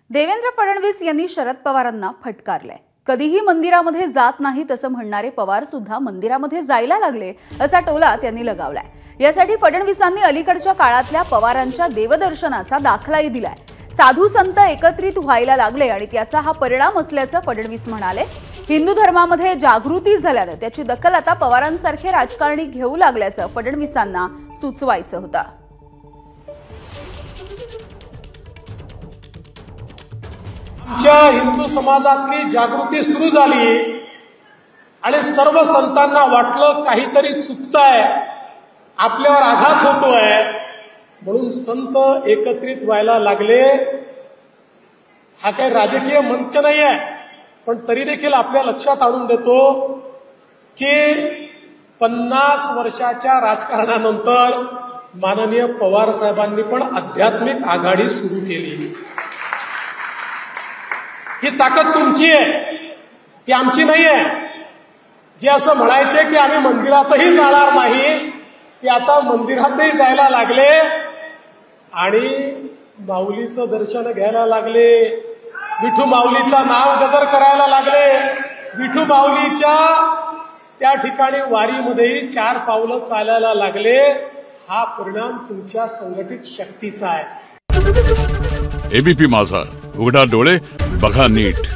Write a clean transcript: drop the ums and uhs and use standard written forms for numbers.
देवेंद्र फडणवीस यांनी शरद पवारांना फटकारलंय। कधीही मंदिरामध्ये जात नाही तसं म्हणणारे पवार सुद्धा मंदिरामध्ये जायला लागले असा टोला त्यांनी लगावलाय। यासाठी फडणवीसांनी अलीकडच्या काळातल्या पवारांच्या देवदर्शनाचा दाखलाही दिलाय। साधू संत एकत्रित व्हायला लागले आणि त्याचा हा परिणाम असल्याचं फडणवीस म्हणाले। हिंदू धर्मामध्ये जागृती झाल्यानं त्याची दखल आता पवारांसारखे राजकारणी घेऊ लागल्याचं फडणवीसांना सुचवायचं होतं। आमच्या हिंदू समाजातली जागृती सुरू झाली आणि सर्व संतांना वाटलं काहीतरी चुकतंय, आपल्यावर आघात होतोय, म्हणून संत एकत्रित व्हायला लागले। हा काही राजकीय मंच नाहीये, पण तरी देखील आपल्या लक्षात आणून देतो की 50 वर्षाच्या राजकारणानंतर माननीय पवार साहेबांनी पण आध्यात्मिक आघाडी सुरू केली। ही ताकद तुमची आहे, ती आमची नाहीये। जे असं म्हणायचे की आम्ही मंदिरातही जाणार नाही, ते आता मंदिरातही जायला लागले आणि माऊलीचं दर्शन घ्यायला लागले, विठू माऊलीचं नाव गजर करायला लागले, विठू माऊलीच्या त्या ठिकाणी वारीमध्येही 4 पावलं चालायला लागले। हा परिणाम तुमच्या संघटित शक्तीचा आहे। एबीपी माझा, उघडा डोळे बघा नीट।